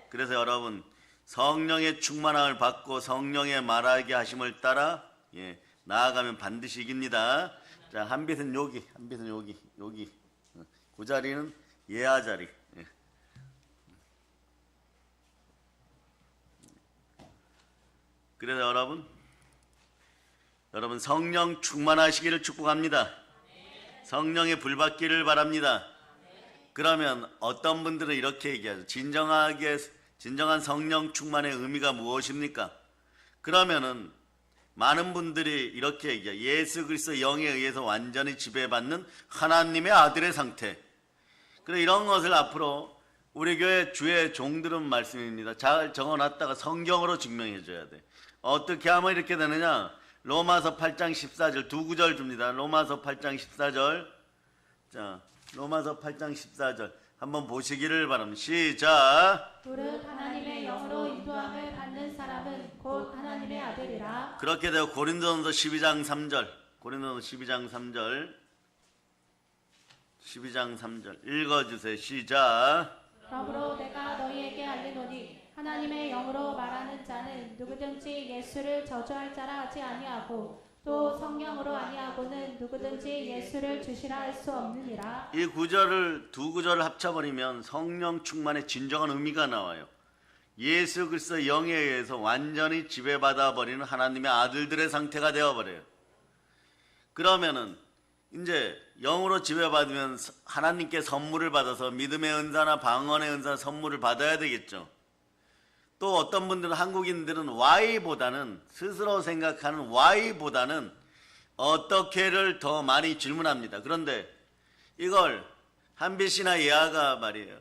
그래서 여러분 성령의 충만함을 받고 성령의 말하게 하심을 따라 나아가면 반드시 이깁니다. 자, 한빛은 여기, 한빛은 여기. 그 자리는 예하 자리. 그래서 여러분 성령 충만하시기를 축복합니다. 성령의 불 받기를 바랍니다. 그러면 어떤 분들은 이렇게 얘기하죠. 진정한 성령 충만의 의미가 무엇입니까? 그러면은 많은 분들이 이렇게 얘기해요. 예수 그리스도 영에 의해서 완전히 지배받는 하나님의 아들의 상태. 그래, 이런 것을 앞으로 우리 교회 주의 종들은 말씀입니다. 잘 적어놨다가 성경으로 증명해 줘야 돼. 어떻게 하면 이렇게 되느냐? 로마서 8장 14절 두 구절 줍니다. 로마서 8장 14절. 자, 로마서 8장 14절 한번 보시기를 바랍니다. 시작. 무릇 하나님의 영으로 인도함을 받는 사람은 곧 하나님의 아들이라. 그렇게 되어 고린도전서 12장 3절. 고린도전서 12장 3절. 12장 3절 읽어주세요. 시작. 그러므로 내가 너희에게 알리노니 하나님의 영으로 말하는 자는 누구든지 예수를 저주할 자라 하지 아니하고 또 성령으로 아니하고는 누구든지 예수를 주시라 할 수 없느니라. 이 구절을 두 구절을 합쳐버리면 성령 충만의 진정한 의미가 나와요. 예수 그리스도 영에 의해서 완전히 지배받아 버리는 하나님의 아들들의 상태가 되어버려요. 그러면은 이제 영으로 지배받으면 하나님께 선물을 받아서 믿음의 은사나 방언의 은사 선물을 받아야 되겠죠. 또 어떤 분들은 한국인들은 Y보다는 스스로 생각하는 Y보다는 어떻게를 더 많이 질문합니다. 그런데 이걸 한빛이나 예아가 말이에요.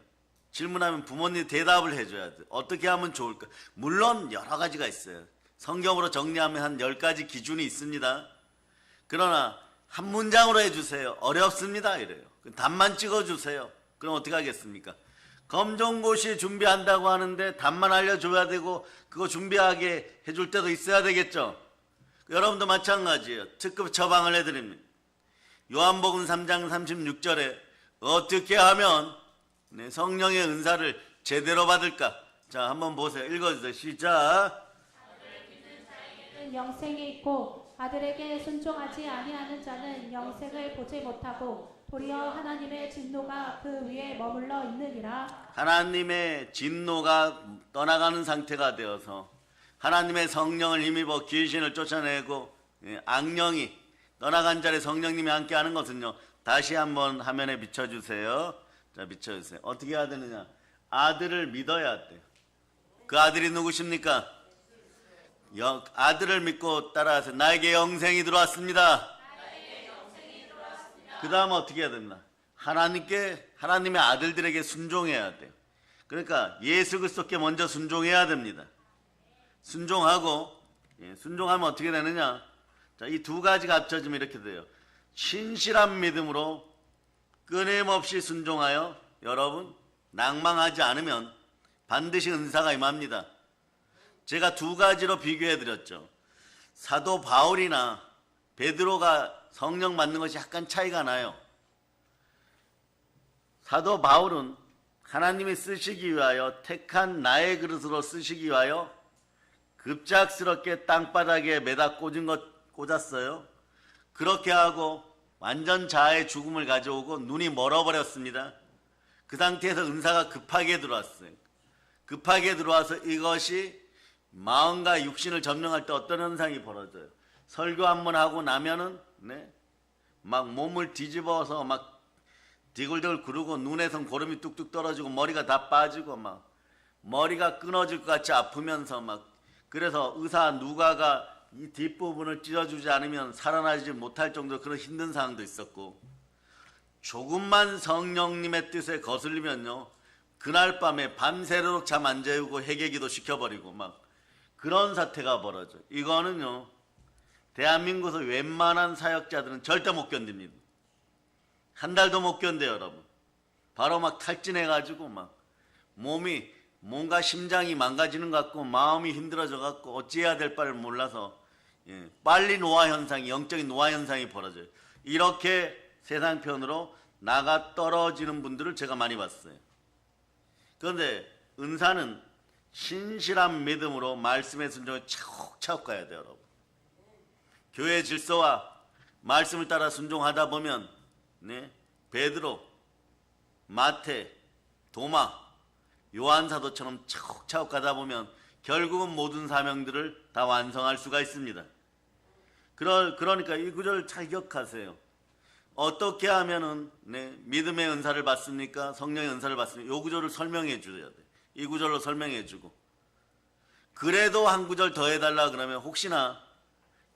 질문하면 부모님 대답을 해줘야 돼. 어떻게 하면 좋을까? 물론 여러 가지가 있어요. 성경으로 정리하면 한 10가지 기준이 있습니다. 그러나 한 문장으로 해주세요. 어렵습니다. 이래요. 답만 찍어주세요. 그럼 어떻게 하겠습니까? 검정고시 준비한다고 하는데 답만 알려줘야 되고 그거 준비하게 해줄 때도 있어야 되겠죠. 여러분도 마찬가지예요. 특급 처방을 해드립니다. 요한복음 3장 36절에 어떻게 하면 성령의 은사를 제대로 받을까? 자, 한번 보세요. 읽어주세요. 시작. 아들을 믿는 자에게는 영생이 있고 아들에게 순종하지 아니하는 자는 영생을 보지 못하고 도리어 하나님의 진노가 그 위에 머물러 있느니라. 하나님의 진노가 떠나가는 상태가 되어서 하나님의 성령을 힘입어 귀신을 쫓아내고 악령이 떠나간 자리 성령님이 함께하는 것은요. 다시 한번 화면에 비춰주세요. 자, 비춰주세요. 어떻게 해야 되느냐? 아들을 믿어야 돼요. 그 아들이 누구십니까? 아들을 믿고 따라하세요. 나에게 영생이 들어왔습니다. 그 다음 어떻게 해야 되나? 하나님의 아들들에게 순종해야 돼요. 그러니까 예수 그리스도께 먼저 순종해야 됩니다. 순종하고, 순종하면 어떻게 되느냐? 자, 이 두 가지가 합쳐지면 이렇게 돼요. 신실한 믿음으로 끊임없이 순종하여 여러분 낭망하지 않으면 반드시 은사가 임합니다. 제가 두 가지로 비교해 드렸죠. 사도 바울이나 베드로가 성령 받는 것이 약간 차이가 나요. 사도 바울은 하나님이 쓰시기 위하여 택한 나의 그릇으로 쓰시기 위하여 급작스럽게 땅바닥에 매다 꽂았어요. 그렇게 하고 완전 자아의 죽음을 가져오고 눈이 멀어버렸습니다. 그 상태에서 은사가 급하게 들어왔어요. 급하게 들어와서 이것이 마음과 육신을 점령할 때 어떤 현상이 벌어져요. 설교 한번 하고 나면은 막 몸을 뒤집어서 막 디글디글 구르고 눈에선 고름이 뚝뚝 떨어지고 머리가 다 빠지고 막 머리가 끊어질 것 같이 아프면서 막 그래서 의사 누가가 이 뒷부분을 찢어주지 않으면 살아나지 못할 정도로 그런 힘든 상황도 있었고 조금만 성령님의 뜻에 거슬리면요 그날 밤에 밤새도록 잠 안 재우고 회개기도 시켜버리고 막 그런 사태가 벌어져. 이거는요 대한민국에서 웬만한 사역자들은 절대 못 견딥니다. 한 달도 못 견뎌요, 여러분. 바로 막 탈진해가지고 막 몸이 뭔가 심장이 망가지는 것 같고 마음이 힘들어져 갖고 어찌해야 될 바를 몰라서 빨리 노화 현상이 영적인 노화 현상이 벌어져요. 이렇게 세상편으로 나가 떨어지는 분들을 제가 많이 봤어요. 그런데 은사는 신실한 믿음으로 말씀의 순종에 차곡차곡 가야 돼요, 여러분. 교회 질서와 말씀을 따라 순종하다 보면 베드로, 마태, 도마, 요한 사도처럼 차곡차곡 가다 보면 결국은 모든 사명들을 다 완성할 수가 있습니다. 그러니까 이 구절을 잘 기억하세요. 어떻게 하면은 믿음의 은사를 받습니까? 성령의 은사를 받습니까? 이 구절을 설명해 줘야 돼. 이 구절로 설명해 주고, 그래도 한 구절 더 해달라 그러면 혹시나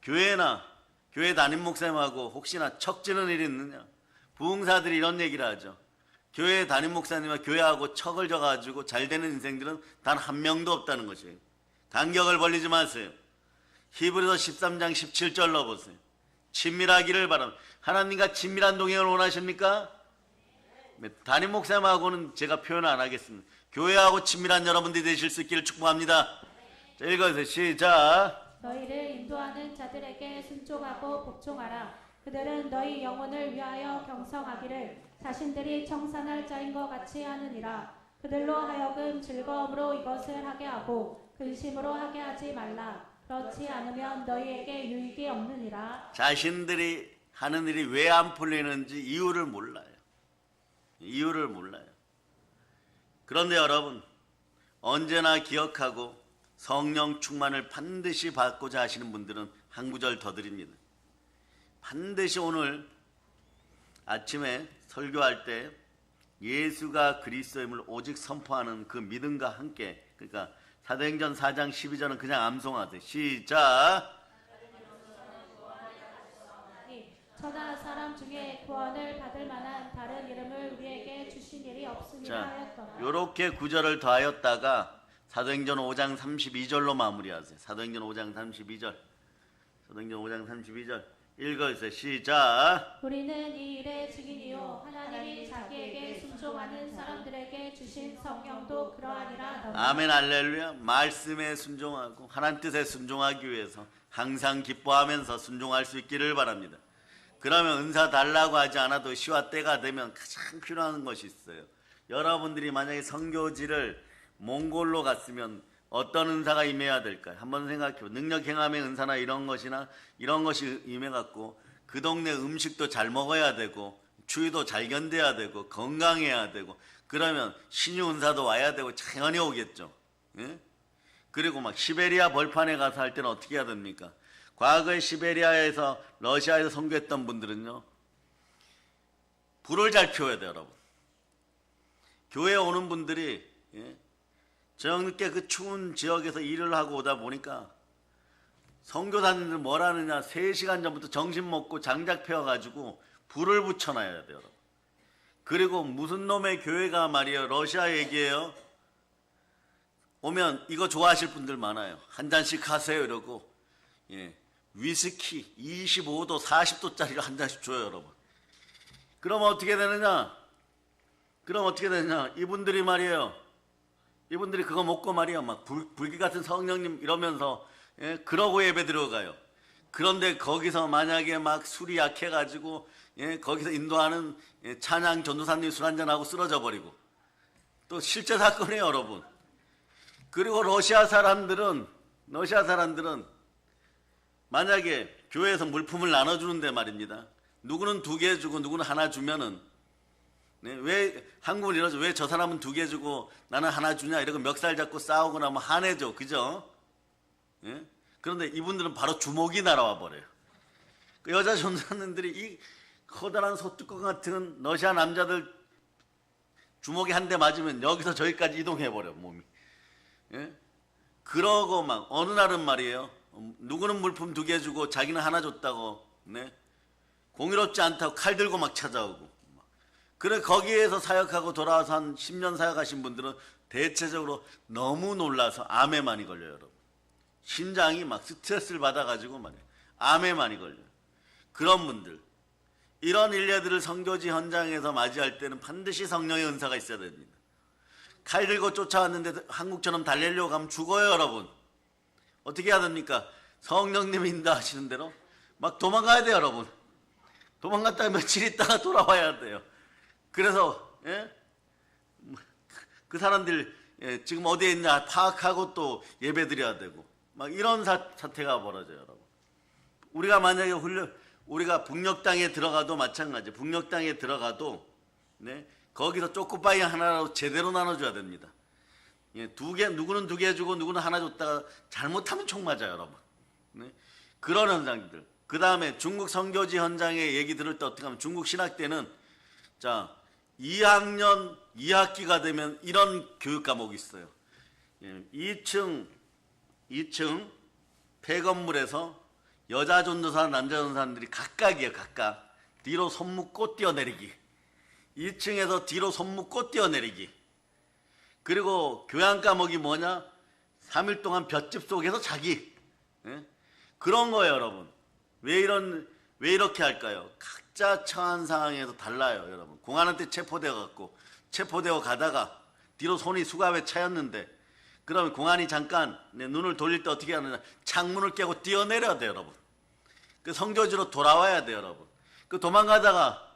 교회 담임 목사님하고 혹시나 척지는 일이 있느냐? 부흥사들이 이런 얘기를 하죠. 교회 담임 목사님과 교회하고 척을 져가지고 잘 되는 인생들은 단 한 명도 없다는 것이에요. 간격을 벌리지 마세요. 히브리서 13장 17절로 보세요. 친밀하기를 바랍니다. 하나님과 친밀한 동행을 원하십니까? 담임 목사님하고는 제가 표현 안 하겠습니다. 교회하고 친밀한 여러분들이 되실 수 있기를 축복합니다. 자, 읽어주세요. 시작. 너희를 인도하는 자들에게 순종하고 복종하라. 그들은 너희 영혼을 위하여 경성하기를 자신들이 청산할 자인 것 같이 하느니라. 그들로 하여금 즐거움으로 이것을 하게 하고 근심으로 하게 하지 말라. 그렇지 않으면 너희에게 유익이 없느니라. 자신들이 하는 일이 왜 안 풀리는지 이유를 몰라요. 이유를 몰라요. 그런데 여러분, 언제나 기억하고 성령 충만을 반드시 받고자 하시는 분들은 한 구절 더 드립니다. 반드시 오늘 아침에 설교할 때 예수가 그리스도임을 오직 선포하는 그 믿음과 함께, 그러니까 사도행전 4장 12절은 그냥 암송하세요. 시작. 천하 사람 중에 구원을 받을 만한 다른 이름을 우리에게 주신 일이 없음이라 자, 하였더라. 요렇게 구절을 더하였다가 사도행전 5장 32절로 마무리하세요. 사도행전 5장 32절. 사도행전 5장 32절. 읽어주세요. 시작. 우리는 이 일의 증인이요 하나님이 자기에게 순종하는 사람들에게 주신 성령도 그러하니라. 너무. 아멘 할렐루야. 말씀에 순종하고 하나님 뜻에 순종하기 위해서 항상 기뻐하면서 순종할 수 있기를 바랍니다. 그러면 은사 달라고 하지 않아도 시와 때가 되면 가장 필요한 것이 있어요. 여러분들이 만약에 선교지를 몽골로 갔으면 어떤 은사가 임해야 될까요? 한번 생각해요. 능력 행함의 은사나 이런 것이 임해갖고 그 동네 음식도 잘 먹어야 되고 추위도 잘 견뎌야 되고 건강해야 되고, 그러면 신유 은사도 와야 되고 당연히 오겠죠. 예? 그리고 막 시베리아 벌판에 가서 할 때는 어떻게 해야 됩니까? 과거에 시베리아에서 러시아에서 선교했던 분들은요, 불을 잘 피워야 돼요, 여러분. 교회에 오는 분들이 저녁늦게 그 추운 지역에서 일을 하고 오다 보니까 선교사님들 뭘 하느냐, 3시간 전부터 점심 먹고 장작 펴가지고 불을 붙여놔야 돼요, 여러분. 그리고 무슨 놈의 교회가 말이에요, 러시아 얘기예요. 오면 이거 좋아하실 분들 많아요. 한 잔씩 하세요 이러고, 위스키 25도 40도짜리를 한 잔씩 줘요, 여러분. 그럼 어떻게 되느냐? 이분들이 말이에요, 이분들이 그거 먹고 말이에요, 막 불기 같은 성령님 이러면서 그러고 예배 들어가요. 그런데 거기서 만약에 막 술이 약해가지고 거기서 인도하는 찬양 전도사님 술 한잔하고 쓰러져 버리고, 또 실제 사건이에요, 여러분. 그리고 러시아 사람들은 만약에 교회에서 물품을 나눠주는데 말입니다, 누구는 2개 주고 누구는 하나 주면은, 왜 한국은 이러죠? 왜 저 사람은 2개 주고 나는 하나 주냐 이러고 멱살 잡고 싸우고 나면 화내죠, 그죠? 그런데 이분들은 바로 주먹이 날아와 버려요. 그 여자 전도사님들이 이 커다란 소뚜껑 같은 러시아 남자들 주먹이 한 대 맞으면 여기서 저기까지 이동해 버려, 몸이. 그러고 막 어느 날은 말이에요, 누구는 물품 2개 주고 자기는 하나 줬다고, 공의롭지 않다고 칼 들고 막 찾아오고. 그래, 거기에서 사역하고 돌아와서 한 10년 사역하신 분들은 대체적으로 너무 놀라서 암에 많이 걸려요, 여러분. 심장이 막 스트레스를 받아가지고 말이에요, 암에 많이 걸려요. 그런 분들, 이런 일례들을 선교지 현장에서 맞이할 때는 반드시 성령의 은사가 있어야 됩니다. 칼 들고 쫓아왔는데 한국처럼 달래려고 가면 죽어요, 여러분. 어떻게 해야 됩니까? 성령님이 인도하시는 대로 막 도망가야 돼요, 여러분. 도망갔다가 며칠 있다가 돌아와야 돼요. 그래서 그 사람들 지금 어디에 있냐 파악하고 또 예배 드려야 되고 막 이런 사태가 벌어져요, 여러분. 우리가 만약에 우리가 북녘 땅에 들어가도 마찬가지. 북녘 땅에 들어가도 네, 거기서 초코파이 하나라도 제대로 나눠줘야 됩니다. 두 개, 누구는 2개 주고 누구는 하나 줬다가 잘못하면 총 맞아요, 여러분. 네? 그런 현상들. 그 다음에 중국 선교지 현장에 얘기 들을 때 어떻게 하면 중국 신학 때는 자 2학년 2학기가 되면 이런 교육 과목이 있어요. 2층 폐건물에서 여자 전도사, 남자 전도사님들이 각각이에요, 각각. 뒤로 손 묶고 뛰어내리기. 2층에서 뒤로 손 묶고 뛰어내리기. 그리고 교양 과목이 뭐냐? 3일 동안 볏짚 속에서 자기. 예? 그런 거예요, 여러분. 왜 이렇게 할까요? 각자 처한 상황에서 달라요, 여러분. 공안한테 체포되어 가다가 뒤로 손이 수갑에 차였는데, 그러면 공안이 잠깐 눈을 돌릴 때 어떻게 하느냐? 창문을 깨고 뛰어내려야 돼요, 여러분. 그 성교지로 돌아와야 돼요, 여러분. 그 도망가다가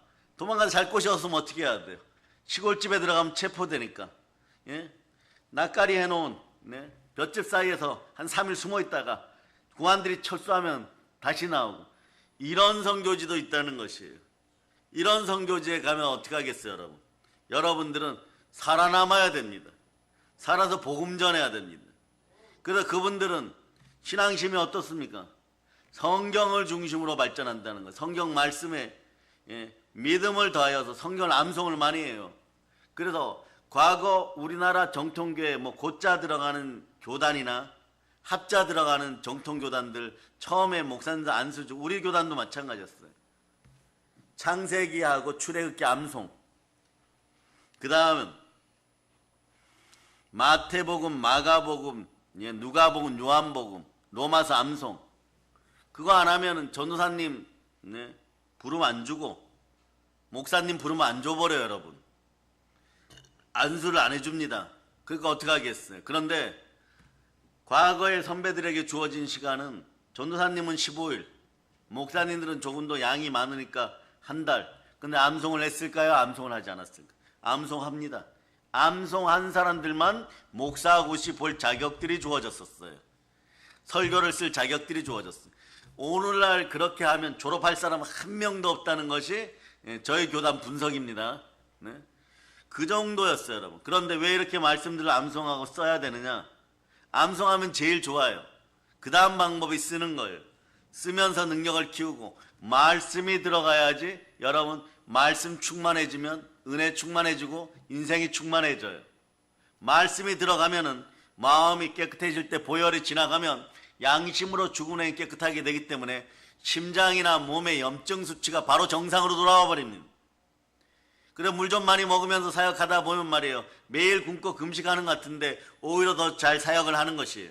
잘 곳이 없으면 어떻게 해야 돼요? 시골집에 들어가면 체포되니까. 예? 낯가리 해놓은 볏짚 사이에서 한 3일 숨어 있다가 공안들이 철수하면 다시 나오고, 이런 선교지도 있다는 것이에요. 이런 선교지에 가면 어떻게 하겠어요, 여러분? 여러분들은 살아남아야 됩니다. 살아서 복음 전해야 됩니다. 그래서 그분들은 신앙심이 어떻습니까? 성경을 중심으로 발전한다는 것. 성경 말씀에 믿음을 더하여서 성경 암송을 많이 해요. 그래서 과거 우리나라 정통교회 곧자 들어가는 교단이나 합자 들어가는 정통교단들 처음에 목사님들 안수주, 우리 교단도 마찬가지였어요. 창세기하고 출애굽기 암송. 그 다음은 마태복음, 마가복음, 누가복음, 요한복음, 로마서 암송. 그거 안 하면은 전도사님 부르면 안 주고 목사님 부르면 안 줘버려요, 여러분. 안수를 안 해줍니다. 그러니까 어떻게 하겠어요? 그런데 과거의 선배들에게 주어진 시간은 전도사님은 15일, 목사님들은 조금 더 양이 많으니까 한 달. 근데 암송을 했을까요? 암송을 하지 않았을까요? 암송합니다. 암송한 사람들만 목사고시 볼 자격들이 주어졌었어요. 설교를 쓸 자격들이 주어졌어요. 오늘날 그렇게 하면 졸업할 사람 한 명도 없다는 것이 저희 교단 분석입니다. 네? 그 정도였어요, 여러분. 그런데 왜 이렇게 말씀들을 암송하고 써야 되느냐? 암송하면 제일 좋아요. 그 다음 방법이 쓰는 거예요. 쓰면서 능력을 키우고 말씀이 들어가야지. 여러분, 말씀 충만해지면 은혜 충만해지고 인생이 충만해져요. 말씀이 들어가면은 마음이 깨끗해질 때 보혈이 지나가면 양심으로 죽은 애 깨끗하게 되기 때문에 심장이나 몸의 염증 수치가 바로 정상으로 돌아와 버립니다. 그래 물 좀 많이 먹으면서 사역하다 보면 말이에요. 매일 굶고 금식하는 것 같은데 오히려 더 잘 사역을 하는 것이에요.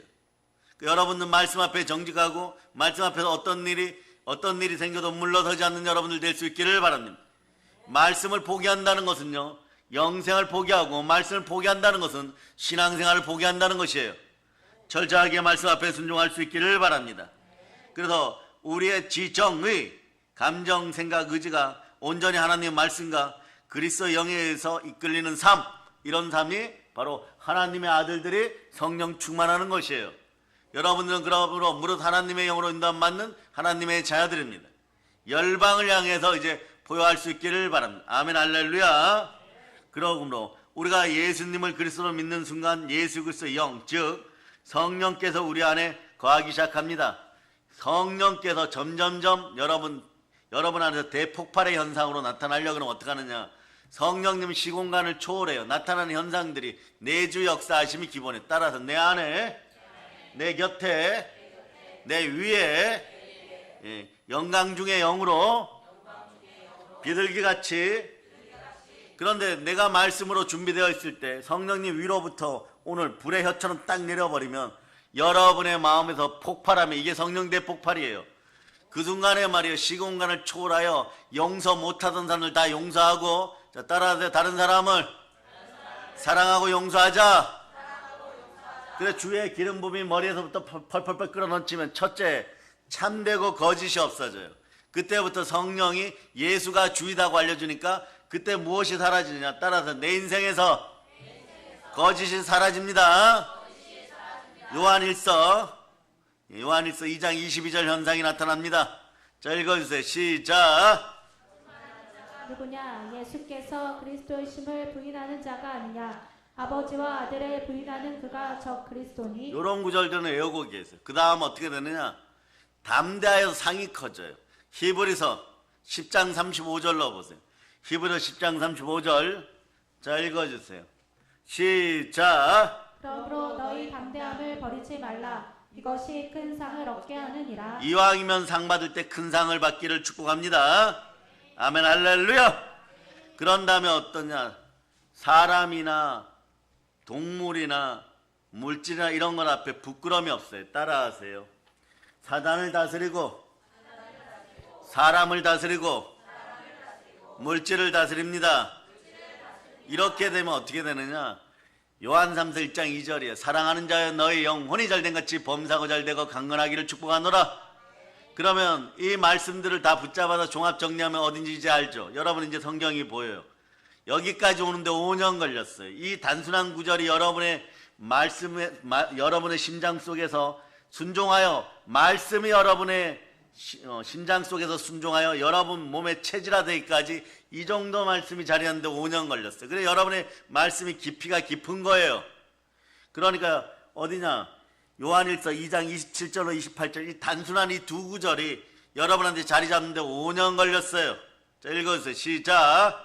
여러분들 말씀 앞에 정직하고 말씀 앞에서 어떤 일이 생겨도 물러서지 않는 여러분들 될 수 있기를 바랍니다. 말씀을 포기한다는 것은요, 영생을 포기하고 말씀을 포기한다는 것은 신앙생활을 포기한다는 것이에요. 철저하게 말씀 앞에 순종할 수 있기를 바랍니다. 그래서 우리의 지정의 감정, 생각, 의지가 온전히 하나님의 말씀과 그리스도 영에 의해서 이끌리는 삶, 이런 삶이 바로 하나님의 아들들이 성령 충만하는 것이에요. 여러분들은 그러므로 무릇 하나님의 영으로 인도받는 하나님의 자녀들입니다. 열방을 향해서 이제 보여할 수 있기를 바랍니다. 아멘, 할렐루야. 그러므로 우리가 예수님을 그리스도로 믿는 순간 예수 그리스도의 영, 즉 성령께서 우리 안에 거하기 시작합니다. 성령께서 점점점 여러분 안에서 대폭발의 현상으로 나타나려고 하면 어떻게 하느냐? 성령님 시공간을 초월해요. 나타나는 현상들이 내주 역사하심이 기본에 따라서 내 안에, 내 곁에, 내 위에 영광 중의 영으로 비둘기같이. 그런데 내가 말씀으로 준비되어 있을 때 성령님 위로부터 오늘 불의 혀처럼 딱 내려버리면 여러분의 마음에서 폭발하면 이게 성령 대폭발이에요. 그 순간에 말이에요. 시공간을 초월하여 용서 못하던 사람을 다 용서하고, 자, 따라하세요. 다른 사람을 사랑하고 용서하자. 그래 주의 기름 부음이 머리에서부터 펄펄펄 끌어넘치면 첫째, 참되고 거짓이 없어져요. 그때부터 성령이 예수가 주이다고 알려주니까 그때 무엇이 사라지느냐? 따라서 내 인생에서 거짓이 사라집니다. 요한일서 2장 22절 현상이 나타납니다. 자, 읽어주세요. 시작. 누구냐? 예수께서 그리스도이심을 부인하는 자가 아니냐? 아버지와 아들을 부인하는 그가 저 그리스도니? 이런 구절들은 외우고 계세요. 그 다음 어떻게 되느냐? 담대하여서 상이 커져요. 히브리서 10장 35절 넣어보세요. 히브리서 10장 35절. 자, 읽어주세요. 시작. 그러므로 너희 담대함을 버리지 말라. 이것이 큰 상을 얻게 하느니라. 이왕이면 상 받을 때 큰 상을 받기를 축복합니다. 아멘, 할렐루야. 그런 다음에 어떠냐? 사람이나 동물이나 물질이나 이런 것 앞에 부끄러움이 없어요. 따라하세요. 사단을 다스리고 사람을 다스리고 물질을 다스립니다. 이렇게 되면 어떻게 되느냐? 요한 3서 1장 2절이에요. 사랑하는 자여 너희 영혼이 잘된 같이 범사고 잘되고 강건하기를 축복하노라. 그러면 이 말씀들을 다 붙잡아서 종합 정리하면 어딘지 이제 알죠? 여러분 이제 성경이 보여요. 여기까지 오는데 5년 걸렸어요. 이 단순한 구절이 여러분의 여러분의 심장 속에서 순종하여, 말씀이 여러분의 심장 속에서 순종하여 여러분 몸에 체질화되기까지 이 정도 말씀이 자리하는데 5년 걸렸어요. 그래서 여러분의 말씀이 깊이가 깊은 거예요. 그러니까 어디냐? 요한일서 2장 27절로 28절 이 단순한 이 두 구절이 여러분한테 자리 잡는데 5년 걸렸어요. 자, 읽어주세요. 시작.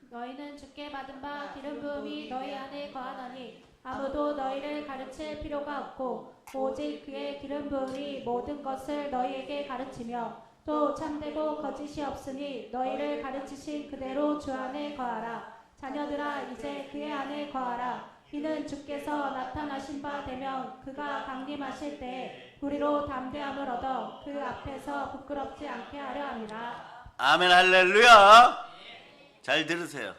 너희는 주께 받은 바 기름 부음이 너희 안에 거하나니 아무도 너희를 가르칠 필요가 없고 오직 그의 기름 부음이 모든 것을 너희에게 가르치며 또 참되고 거짓이 없으니 너희를 가르치신 그대로 주 안에 거하라. 자녀들아 이제 그의 안에 거하라. 이는 주께서 나타나신 바 되면 그가 강림하실 때에 우리로 담대함을 얻어 그 앞에서 부끄럽지 않게 하려 함이라. 아멘, 할렐루야. 잘 들으세요.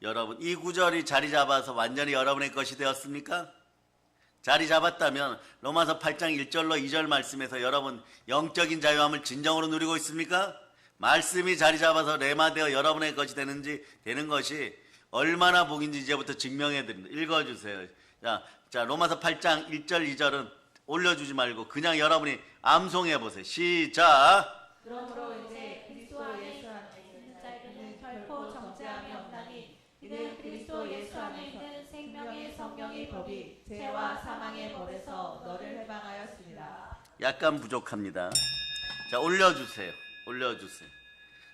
여러분, 이 구절이 자리 잡아서 완전히 여러분의 것이 되었습니까? 자리 잡았다면 로마서 8장 1절로 2절 말씀에서 여러분 영적인 자유함을 진정으로 누리고 있습니까? 말씀이 자리 잡아서 레마되어 여러분의 것이 되는 것이 얼마나 복인지 이제부터 증명해 드립니다. 읽어주세요. 자, 로마서 8장 1절 2절은 올려주지 말고 그냥 여러분이 암송해 보세요. 시작. 그러므로 이제 그리스도 안에 있는 자에게는 결코 정죄함이 없나니 이는 그리스도 예수 안에 있는 생명의 성령의 법이 죄와 사망의 법에서 너를 해방하였습니다. 약간 부족합니다. 자, 올려주세요.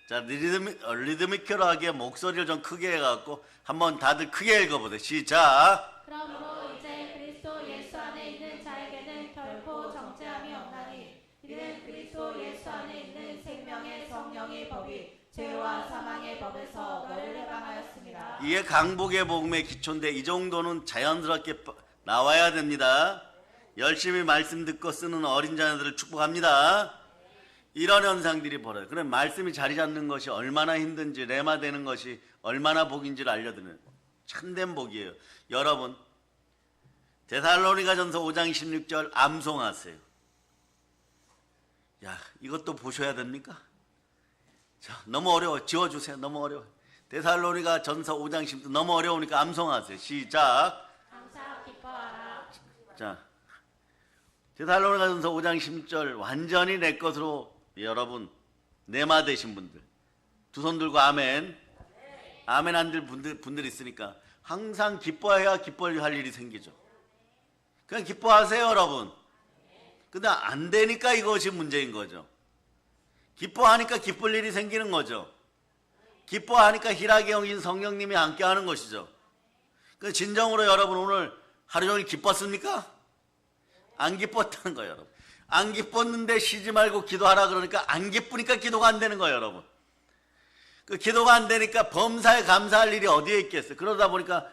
자, 리드미컬하게 목소리를 좀 크게 해갖고 한번 다들 크게 읽어보세요. 시작. 그러므로 이제 그리스도 예수 안에 있는 자에게는 결코 정죄함이 없나니 이는 그리스도 예수 안에 있는 생명의 성령의 법이 죄와 사망의 법에서 너를 해방하였습니다. 이게 강복의 복음의 기초인데 이 정도는 자연스럽게 나와야 됩니다. 열심히 말씀 듣고 쓰는 어린 자녀들을 축복합니다. 이런 현상들이 벌어요. 그럼 말씀이 자리 잡는 것이 얼마나 힘든지, 레마되는 것이 얼마나 복인지를 알려드리는 참된 복이에요. 여러분, 데살로니가전서 5장 16절 암송하세요. 야, 이것도 보셔야 됩니까? 자, 너무 어려워. 지워주세요. 너무 어려워. 데살로니가전서 5장 16절 너무 어려우니까 암송하세요. 시작. 항상 기뻐하라. 자, 데살로니가전서 5장 16절 완전히 내 것으로 여러분 내마 되신 분들 두 손 들고 아멘. 아멘 안 들 분들 있으니까 항상 기뻐해야 기뻐할 일이 생기죠. 그냥 기뻐하세요, 여러분. 근데 안 되니까 이것이 문제인 거죠. 기뻐하니까 기쁠 일이 생기는 거죠. 기뻐하니까 희락의 영인 성령님이 함께하는 것이죠. 그 진정으로 여러분 오늘 하루 종일 기뻤습니까? 안 기뻤다는 거예요, 여러분. 안 기뻤는데 쉬지 말고 기도하라 그러니까 안 기쁘니까 기도가 안 되는 거예요, 여러분. 그 기도가 안 되니까 범사에 감사할 일이 어디에 있겠어요. 그러다 보니까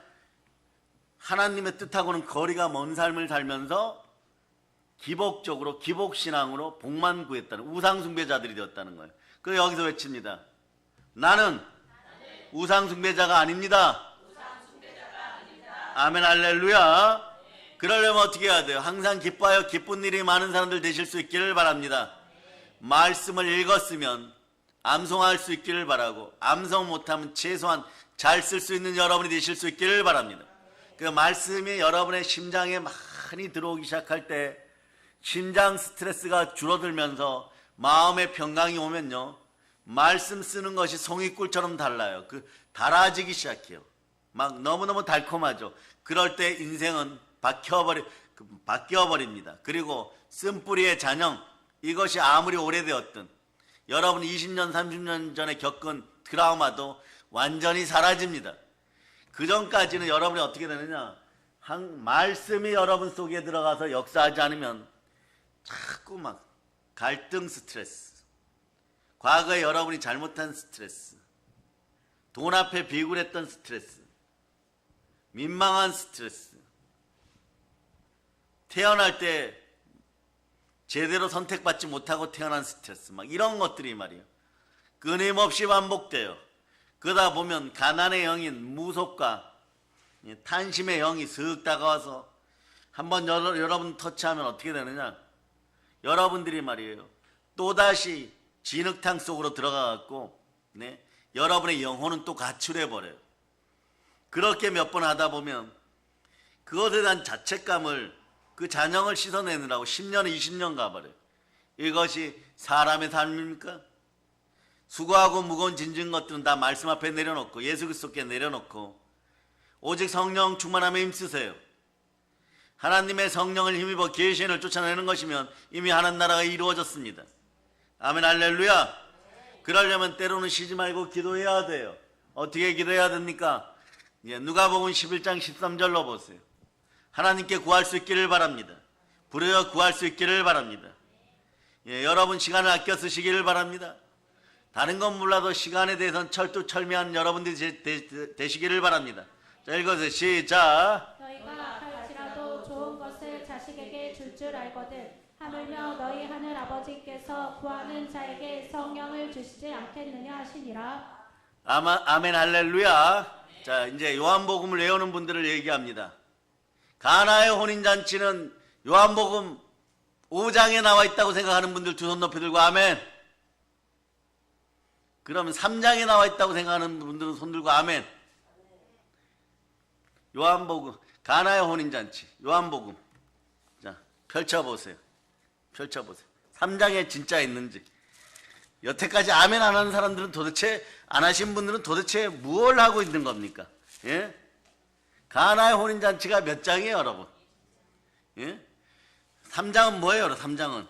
하나님의 뜻하고는 거리가 먼 삶을 살면서 기복적으로 기복신앙으로 복만 구했다는 우상숭배자들이 되었다는 거예요. 그래서 여기서 외칩니다. 나는 우상숭배자가 아닙니다. 아멘, 할렐루야. 그러려면 어떻게 해야 돼요? 항상 기뻐하여 기쁜 일이 많은 사람들 되실 수 있기를 바랍니다. 말씀을 읽었으면 암송할 수 있기를 바라고 암송 못하면 최소한 잘 쓸 수 있는 여러분이 되실 수 있기를 바랍니다. 그 말씀이 여러분의 심장에 많이 들어오기 시작할 때 심장 스트레스가 줄어들면서 마음의 평강이 오면요, 말씀 쓰는 것이 송이꿀처럼 달라요. 달아지기 시작해요. 막 너무너무 달콤하죠. 그럴 때 인생은 바뀌어버립니다. 그리고 쓴뿌리의 잔영, 이것이 아무리 오래되었든 여러분 20년 30년 전에 겪은 트라우마도 완전히 사라집니다. 그 전까지는 여러분이 어떻게 되느냐, 말씀이 여러분 속에 들어가서 역사하지 않으면 자꾸 막 갈등 스트레스, 과거에 여러분이 잘못한 스트레스, 돈 앞에 비굴했던 스트레스, 민망한 스트레스, 태어날 때 제대로 선택받지 못하고 태어난 스트레스, 막 이런 것들이 말이에요, 끊임없이 반복돼요. 그러다 보면 가난의 영인 무속과 탄심의 영이 슥 다가와서 한번 여러분 터치하면 어떻게 되느냐, 여러분들이 말이에요, 또다시 진흙탕 속으로 들어가갖고 여러분의 영혼은 또 가출해버려요. 그렇게 몇 번 하다 보면 그것에 대한 자책감을, 그 잔영을 씻어내느라고 10년 20년 가버려요. 이것이 사람의 삶입니까? 수고하고 무거운 짐진 것들은 다 말씀 앞에 내려놓고 예수 그리스도께 내려놓고 오직 성령 충만함에 힘쓰세요. 하나님의 성령을 힘입어 계시를 쫓아내는 것이면 이미 하나님 나라가 이루어졌습니다. 아멘, 할렐루야. 그러려면 때로는 쉬지 말고 기도해야 돼요. 어떻게 기도해야 됩니까? 누가복음 11장 13절로 보세요. 하나님께 구할 수 있기를 바랍니다. 부르짖어 구할 수 있기를 바랍니다. 여러분 시간을 아껴 쓰시기를 바랍니다. 다른 건 몰라도 시간에 대해서는 철두철미한 여러분들이 되시기를 바랍니다. 자, 읽어서 시작. 너희가 할지라도 좋은 것을 자식에게 줄 줄 알거든 하물며 너희 하늘 아버지께서 구하는 자에게 성령을 주시지 않겠느냐 하시니라. 아멘, 할렐루야. 자, 이제 요한복음을 외우는 분들을 얘기합니다. 가나의 혼인잔치는 요한복음 5장에 나와 있다고 생각하는 분들 두 손 높이 들고 아멘. 그러면 3장에 나와 있다고 생각하는 분들은 손 들고 아멘. 요한복음, 가나의 혼인잔치, 요한복음. 자, 펼쳐보세요. 3장에 진짜 있는지. 여태까지 아멘 안 하는 사람들은 도대체, 안 하신 분들은 도대체 무엇을 하고 있는 겁니까? 예? 가나의 혼인잔치가 몇 장이에요, 여러분? 예? 3장은 뭐예요, 3장은?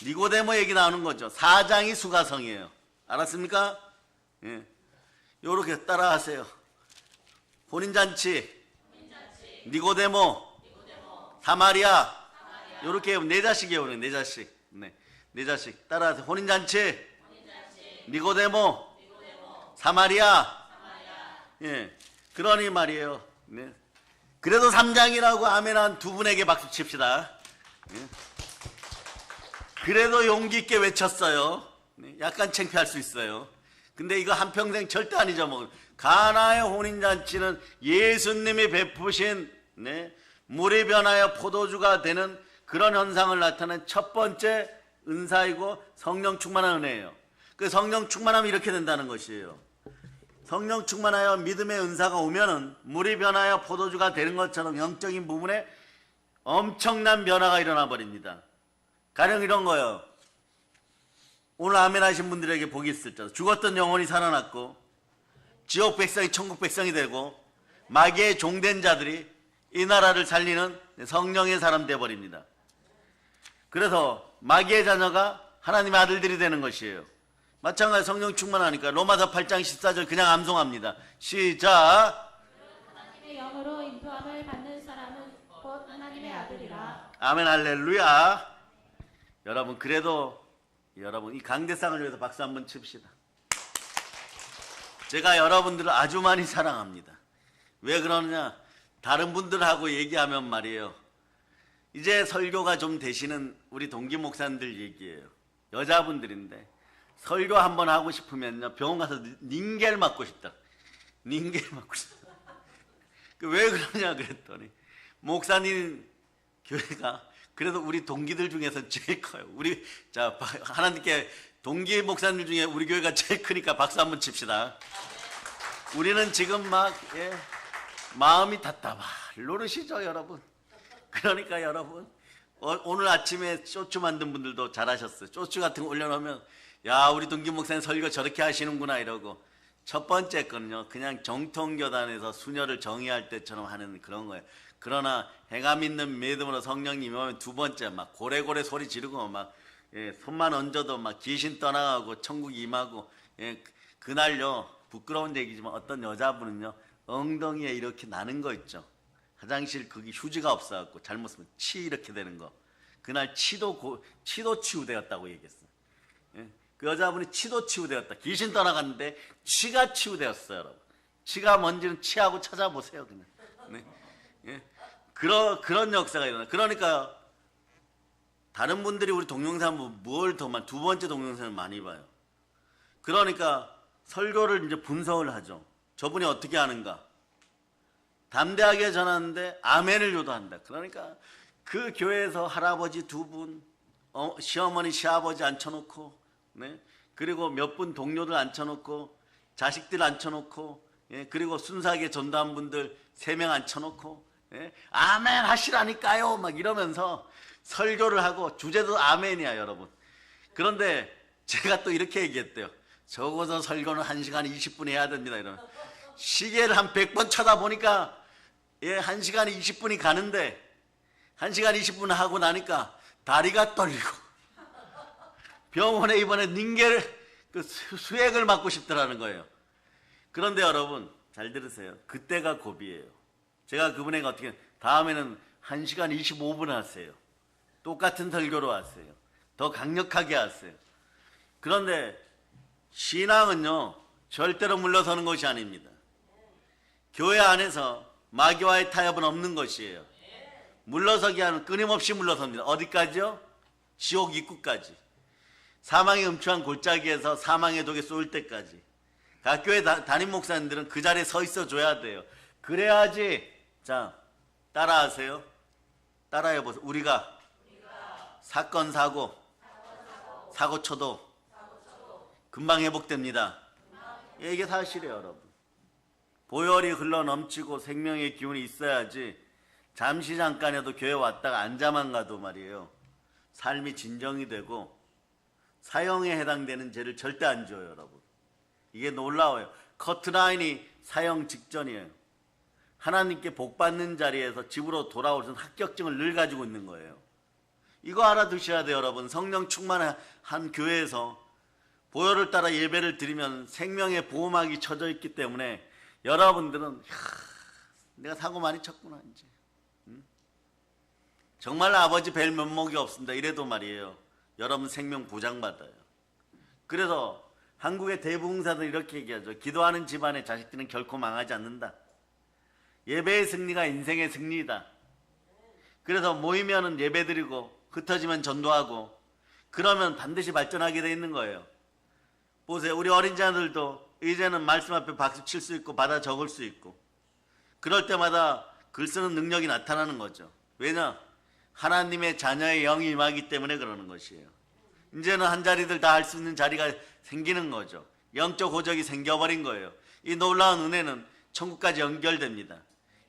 니고데모 얘기 나오는 거죠. 4장이 수가성이에요. 알았습니까? 예. 요렇게 따라하세요. 혼인잔치, 니고데모, 사마리아. 요렇게 네 자식이에요, 네 자식. 네 자식. 따라하세요. 혼인잔치, 니고데모, 사마리아. 예. 그러니 말이에요. 네. 그래도 3장이라고 아멘한 두 분에게 박수 칩시다. 예. 그래도 용기 있게 외쳤어요. 네. 약간 창피할 수 있어요. 근데 이거 한평생 절대 안 잊어먹을. 가나의 혼인잔치는 예수님이 베푸신 물이 변하여 포도주가 되는 그런 현상을 나타낸 첫 번째 은사이고 성령 충만한 은혜예요. 그 성령 충만하면 이렇게 된다는 것이에요. 성령 충만하여 믿음의 은사가 오면은 물이 변하여 포도주가 되는 것처럼 영적인 부분에 엄청난 변화가 일어나 버립니다. 가령 이런 거예요. 오늘 아멘 하신 분들에게 복이 있을 때 죽었던 영혼이 살아났고 지옥 백성이 천국 백성이 되고 마귀의 종된 자들이 이 나라를 살리는 성령의 사람 되어버립니다. 그래서 마귀의 자녀가 하나님의 아들들이 되는 것이에요. 마찬가지 성령 충만하니까 로마서 8장 14절 그냥 암송합니다. 시작. 하나님의 영으로 인도함을 받는 사람은 곧 하나님의 아들이라. 아멘, 할렐루야. 여러분, 그래도 여러분 이 강대상을 위해서 박수 한번 칩시다. 제가 여러분들을 아주 많이 사랑합니다. 왜 그러느냐, 다른 분들하고 얘기하면 말이에요, 이제 설교가 좀 되시는 우리 동기 목사님들 얘기예요. 여자분들인데 설교 한번 하고 싶으면요 병원 가서 닌겔 맞고 싶다. 닌겔 맞고 싶다. 왜 그러냐 그랬더니 목사님 교회가 그래도 우리 동기들 중에서 제일 커요. 우리 자 하나님께 동기 목사님들 중에 우리 교회가 제일 크니까 박수 한번 칩시다. 우리는 지금 막 마음이 답답할 노릇이죠, 여러분. 그러니까 여러분, 오늘 아침에 쇼츠 만든 분들도 잘하셨어요. 쇼츠 같은 거 올려놓으면 야, 우리 동김 목사님 설교 저렇게 하시는구나 이러고. 첫 번째 거는요, 그냥 정통교단에서 수녀를 정의할 때처럼 하는 그런 거예요. 그러나 행함 있는 믿음으로 성령님 임하면 두 번째 막 고래고래 소리 지르고 막 손만 얹어도 막 귀신 떠나가고 천국 임하고. 그날요, 부끄러운 얘기지만 어떤 여자분은요, 엉덩이에 이렇게 나는 거 있죠. 화장실 거기 휴지가 없어갖고 잘못 쓰면 치 이렇게 되는 거. 그날 치도 치유되었다고 얘기했어요. 그 여자분이 치도 치유되었다. 귀신 떠나갔는데 치가 치유되었어요, 여러분. 치가 뭔지는 치하고 찾아보세요, 그냥. 네. 그런 역사가 일어나. 그러니까 다른 분들이 우리 동영상 뭘 더 두 번째 동영상을 많이 봐요. 그러니까 설교를 이제 분석을 하죠. 저분이 어떻게 하는가? 담대하게 전하는데 아멘을 요도한다. 그러니까 그 교회에서 할아버지 두 분, 시어머니 시아버지 앉혀놓고, 네? 그리고 몇 분 동료들 앉혀놓고, 자식들 앉혀놓고, 그리고 순수하게 전도한 분들 3명 앉혀놓고, 아멘 하시라니까요 막 이러면서 설교를 하고, 주제도 아멘이야, 여러분. 그런데 제가 또 이렇게 얘기했대요. 적어서 설교는 1시간 20분 해야 됩니다. 이러면 시계를 한 100번 쳐다보니까 1시간 20분이 가는데 1시간 20분 하고 나니까 다리가 떨리고 병원에 이번에 닌겔 수액을 맞고 싶더라는 거예요. 그런데 여러분 잘 들으세요. 그때가 고비예요. 제가 그분에게 어떻게 다음에는 1시간 25분 하세요. 똑같은 설교로 하세요. 더 강력하게 하세요. 그런데 신앙은요, 절대로 물러서는 것이 아닙니다. 교회 안에서 마귀와의 타협은 없는 것이에요. 물러서기 하는, 끊임없이 물러섭니다. 어디까지요? 지옥 입구까지. 사망의 음추한 골짜기에서 사망의 독에 쏠 때까지. 각 교회 담임 목사님들은 그 자리에 서 있어 줘야 돼요. 그래야지. 자, 따라하세요. 따라해보세요. 우리가 사건 사고 쳐도 금방 회복됩니다. 이게 사실이에요, 여러분. 보혈이 흘러 넘치고 생명의 기운이 있어야지 잠시 잠깐에도 교회 왔다가 앉아만 가도 말이에요, 삶이 진정이 되고 사형에 해당되는 죄를 절대 안 지어요, 여러분. 이게 놀라워요. 커트라인이 사형 직전이에요. 하나님께 복받는 자리에서 집으로 돌아오는 합격증을 늘 가지고 있는 거예요. 이거 알아두셔야 돼요, 여러분. 성령 충만한 한 교회에서 보혈을 따라 예배를 드리면 생명의 보호막이 쳐져 있기 때문에 여러분들은 내가 사고 많이 쳤구나 이제. 정말 아버지 뵐 면목이 없습니다. 이래도 말이에요, 여러분 생명 보장받아요. 그래서 한국의 대부흥사들 이렇게 얘기하죠. 기도하는 집안의 자식들은 결코 망하지 않는다. 예배의 승리가 인생의 승리이다. 그래서 모이면은 예배드리고 흩어지면 전도하고 그러면 반드시 발전하게 돼 있는 거예요. 보세요. 우리 어린 자들도 이제는 말씀 앞에 박수 칠 수 있고 받아 적을 수 있고 그럴 때마다 글 쓰는 능력이 나타나는 거죠. 왜냐? 하나님의 자녀의 영이 임하기 때문에 그러는 것이에요. 이제는 한 자리들 다 할 수 있는 자리가 생기는 거죠. 영적 호적이 생겨버린 거예요. 이 놀라운 은혜는 천국까지 연결됩니다.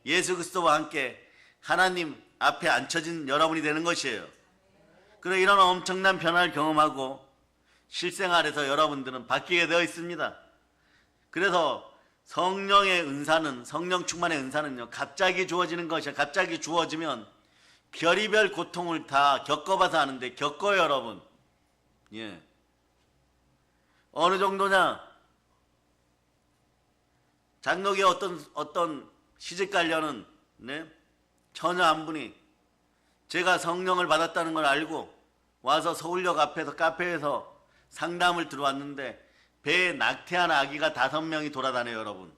예수 그리스도와 함께 하나님 앞에 앉혀진 여러분이 되는 것이에요. 그리고 이런 엄청난 변화를 경험하고 실생활에서 여러분들은 바뀌게 되어 있습니다. 그래서 성령의 은사는, 성령 충만의 은사는요, 갑자기 주어지는 것이야. 갑자기 주어지면 별의별 고통을 다 겪어봐서 하는데 겪어요, 여러분. 예. 어느 정도냐? 장로교에 어떤 시집가려는 처녀 한 분이 제가 성령을 받았다는 걸 알고 와서 서울역 앞에서 카페에서 상담을 들어왔는데 배에 낙태한 아기가 5명이 돌아다녀요, 여러분.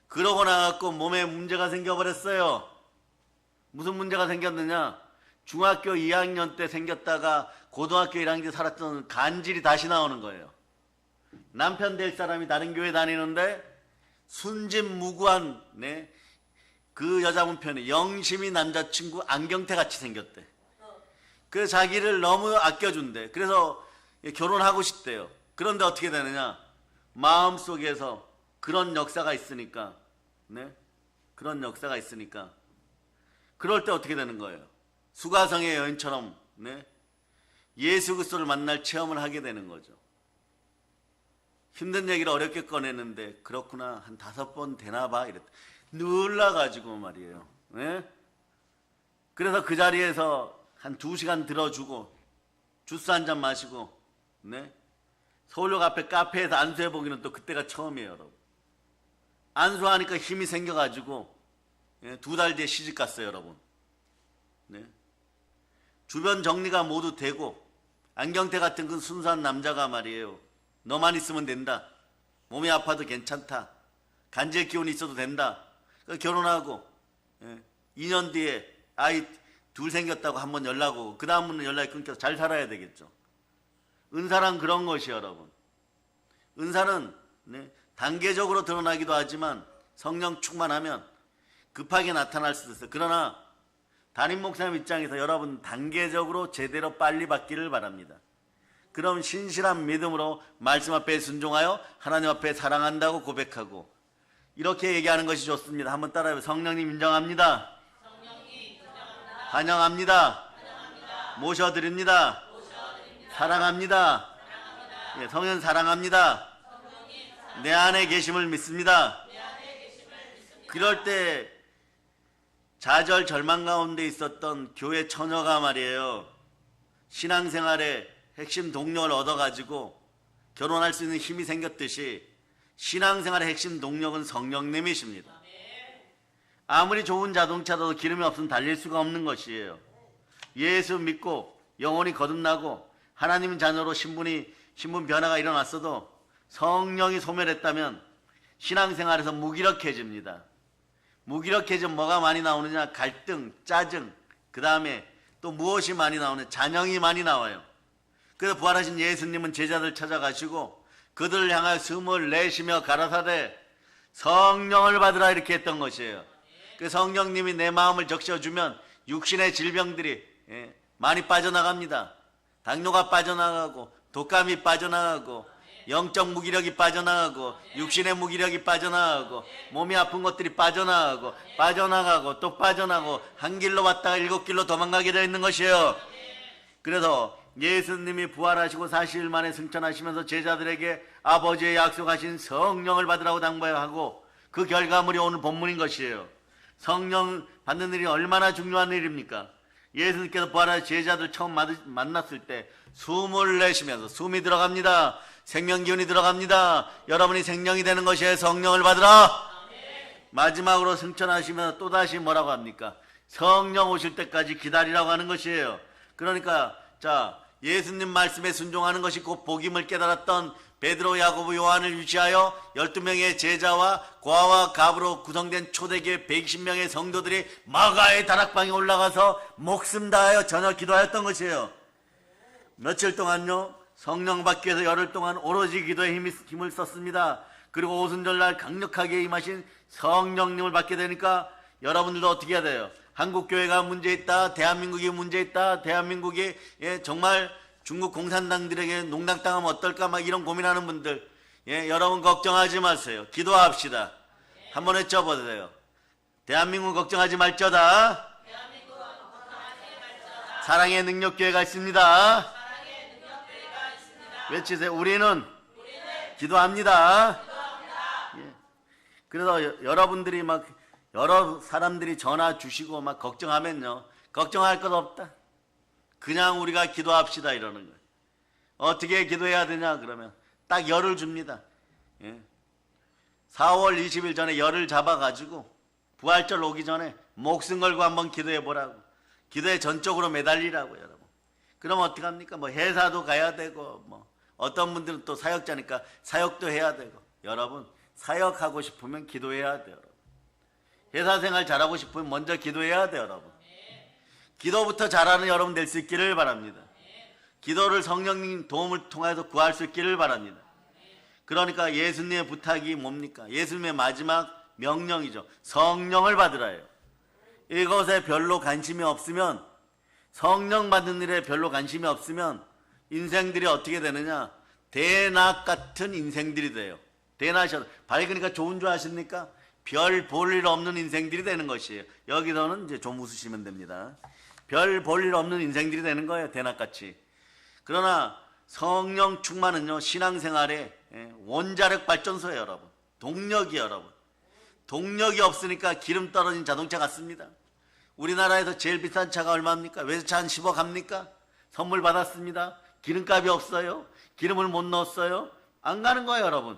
그러고 나갖고 몸에 문제가 생겨버렸어요. 무슨 문제가 생겼느냐? 중학교 2학년 때 생겼다가 고등학교 1학년 때 살았던 간질이 다시 나오는 거예요. 남편 될 사람이 다른 교회 다니는데 순진무구한 그 여자분 편에 영심이 남자친구 안경태 같이 생겼대. 그래서 자기를 너무 아껴준대. 그래서 결혼하고 싶대요. 그런데 어떻게 되느냐? 마음속에서 그런 역사가 있으니까 그런 역사가 있으니까 그럴 때 어떻게 되는 거예요? 수가성의 여인처럼 네? 예수 그리스도를 만날 체험을 하게 되는 거죠. 힘든 얘기를 어렵게 꺼내는데 그렇구나 한 5번 되나 봐 이랬다. 놀라가지고 말이에요. 네? 그래서 그 자리에서 한 2시간 들어주고 주스 한 잔 마시고 네? 서울역 앞에 카페에서 안수해보기는 또 그때가 처음이에요. 여러분. 안수하니까 힘이 생겨가지고 2달 뒤에 시집갔어요. 여러분. 네? 주변 정리가 모두 되고 안경태 같은 그 순수한 남자가 말이에요. 너만 있으면 된다. 몸이 아파도 괜찮다. 간질 기운이 있어도 된다. 결혼하고 2년 뒤에 아이 2 생겼다고 한번 연락 오고 그 다음은 연락이 끊겨서 잘 살아야 되겠죠. 은사란 그런 것이 여러분. 은사는 단계적으로 드러나기도 하지만 성령 충만하면 급하게 나타날 수도 있어요. 그러나 담임 목사님 입장에서 여러분 단계적으로 제대로 빨리 받기를 바랍니다. 그럼 신실한 믿음으로 말씀 앞에 순종하여 하나님 앞에 사랑한다고 고백하고 이렇게 얘기하는 것이 좋습니다. 한번 따라해보세요. 성령님 인정합니다. 환영합니다. 모셔드립니다. 사랑합니다. 예, 성령 사랑합니다. 내 안에 계심을 믿습니다. 그럴 때 좌절 절망 가운데 있었던 교회 처녀가 말이에요. 신앙생활에 핵심 동력을 얻어가지고 결혼할 수 있는 힘이 생겼듯이 신앙생활의 핵심 동력은 성령님이십니다. 아무리 좋은 자동차도 기름이 없으면 달릴 수가 없는 것이에요. 예수 믿고 영혼이 거듭나고 하나님 자녀로 신분 변화가 일어났어도 성령이 소멸했다면 신앙생활에서 무기력해집니다. 무기력해지면 뭐가 많이 나오느냐? 갈등, 짜증, 그 다음에 또 무엇이 많이 나오느냐? 잔영이 많이 나와요. 그래서 부활하신 예수님은 제자들 찾아가시고 그들을 향하여 숨을 내쉬며 가라사대 성령을 받으라 이렇게 했던 것이에요. 그 성령님이 내 마음을 적셔주면 육신의 질병들이 많이 빠져나갑니다. 당뇨가 빠져나가고 독감이 빠져나가고 영적 무기력이 빠져나가고 육신의 무기력이 빠져나가고 몸이 아픈 것들이 빠져나가고 또 빠져나가고 한 길로 왔다가 7길로 도망가게 되어 있는 것이에요. 그래서 예수님이 부활하시고 40일 만에 승천하시면서 제자들에게 아버지의 약속하신 성령을 받으라고 당부하고 그 결과물이 오늘 본문인 것이에요. 성령 받는 일이 얼마나 중요한 일입니까? 예수님께서 부활하신 제자들 처음 만났을 때 숨을 내쉬면서 숨이 들어갑니다. 생명기운이 들어갑니다. 여러분이 생명이 되는 것이에요. 성령을 받으라. 마지막으로 승천하시면서 또다시 뭐라고 합니까? 성령 오실 때까지 기다리라고 하는 것이에요. 그러니까 자 예수님 말씀에 순종하는 것이 곧 복임을 깨달았던 베드로, 야고보, 요한을 유치하여 12명의 제자와 고아와 갑으로 구성된 초대교회 120명의 성도들이 마가의 다락방에 올라가서 목숨 다하여 저녁 기도하였던 것이에요. 며칠 동안요 성령 받기 위해서 열흘 동안 오로지 기도에 힘을 썼습니다. 그리고 오순절날 강력하게 임하신 성령님을 받게 되니까 여러분들도 어떻게 해야 돼요? 한국교회가 문제있다, 대한민국이 문제있다, 대한민국이 정말 중국 공산당들에게 농락당하면 어떨까 막 이런 고민하는 분들 여러분 걱정하지 마세요. 기도합시다. 한번 외쳐보세요. 대한민국 걱정하지 말자다. 사랑의 능력교회가 있습니다. 외치세요. 우리는 기도합니다. 그래서 여러분들이 막 여러 사람들이 전화 주시고 막 걱정하면요 걱정할 것 없다. 그냥 우리가 기도합시다 이러는 거예요. 어떻게 기도해야 되냐 그러면 딱 열을 줍니다. 4월 20일 전에 열을 잡아가지고 부활절 오기 전에 목숨 걸고 한번 기도해 보라고. 기도에 전적으로 매달리라고 여러분. 그럼 어떡합니까? 뭐 회사도 가야 되고 뭐 어떤 분들은 또 사역자니까 사역도 해야 되고 여러분 사역하고 싶으면 기도해야 돼요. 여러분. 회사 생활 잘하고 싶으면 먼저 기도해야 돼요. 여러분. 기도부터 잘하는 여러분 될 수 있기를 바랍니다. 기도를 성령님 도움을 통해서 구할 수 있기를 바랍니다. 그러니까 예수님의 부탁이 뭡니까? 예수님의 마지막 명령이죠. 성령을 받으라예요. 이것에 별로 관심이 없으면 성령 받는 일에 별로 관심이 없으면 인생들이 어떻게 되느냐? 대낮 같은 인생들이 돼요. 대낮이 밝으니까 좋은 줄 아십니까? 별 볼 일 없는 인생들이 되는 것이에요. 여기서는 이제 좀 웃으시면 됩니다. 별 볼 일 없는 인생들이 되는 거예요. 대낮같이. 그러나 성령 충만은요, 신앙생활의 원자력 발전소예요, 여러분. 동력이에요, 여러분. 동력이 없으니까 기름 떨어진 자동차 같습니다. 우리나라에서 제일 비싼 차가 얼마입니까? 외제차 한 10억 합니까? 선물 받았습니다. 기름값이 없어요. 기름을 못 넣었어요. 안 가는 거예요, 여러분.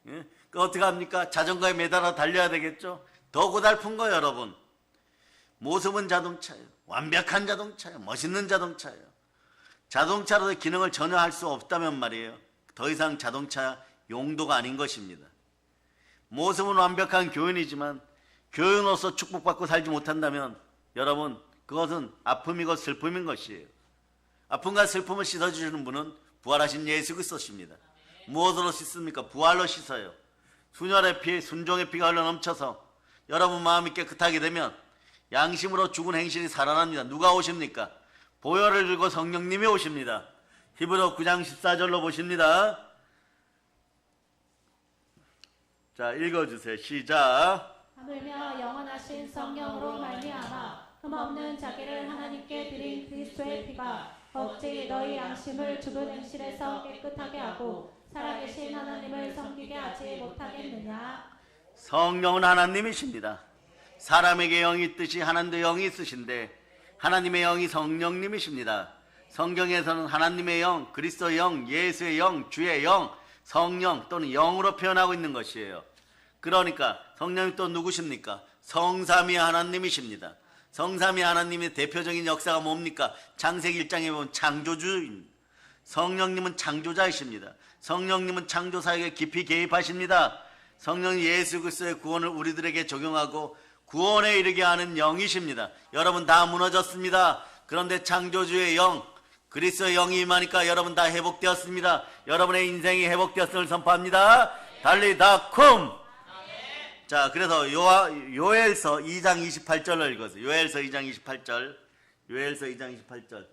예? 그 어떻게 합니까? 자전거에 매달아 달려야 되겠죠? 더 고달픈 거예요, 여러분. 모습은 자동차예요. 완벽한 자동차예요. 멋있는 자동차예요. 자동차로도 기능을 전혀 할 수 없다면 말이에요. 더 이상 자동차 용도가 아닌 것입니다. 모습은 완벽한 교인이지만 교인으로서 축복받고 살지 못한다면 여러분, 그것은 아픔이고 슬픔인 것이에요. 아픔과 슬픔을 씻어주시는 분은 부활하신 예수 그리스도십니다. 무엇으로 씻습니까? 부활로 씻어요. 순혈의 피, 순종의 피가 흘러 넘쳐서 여러분 마음이 깨끗하게 되면 양심으로 죽은 행실이 살아납니다. 누가 오십니까? 보혈을 들고 성령님이 오십니다. 히브리 9장 14절로 보십니다. 자, 읽어주세요. 시작. 하물며 영원하신 성령으로 말미암아 흠없는 자기를 하나님께 드린 그리스도의 피가 어찌 너희 양심을 죽은 행실에서 깨끗하게 하고 살아계신 하나님을 섬기게 하지 못하겠느냐. 성령은 하나님이십니다. 사람에게 영이 있듯이 하나님도 영이 있으신데 하나님의 영이 성령님이십니다. 성경에서는 하나님의 영, 그리스도의 영, 예수의 영, 주의 영, 성령 또는 영으로 표현하고 있는 것이에요. 그러니까 성령이 또 누구십니까? 성삼위 하나님이십니다. 성삼위 하나님의 대표적인 역사가 뭡니까? 창세기 1장에 보면 창조주입니다. 성령님은 창조자이십니다. 성령님은 창조사역에 깊이 개입하십니다. 성령 예수 그리스도의 구원을 우리들에게 적용하고 구원에 이르게 하는 영이십니다. 여러분 다 무너졌습니다. 그런데 창조주의 영, 그리스도의 영이 임하니까 여러분 다 회복되었습니다. 여러분의 인생이 회복되었음을 선포합니다. 달리다쿰. 자, 그래서 요엘서 2장 28절을 읽어서 요엘서 2장 28절. 요엘서 2장 28절.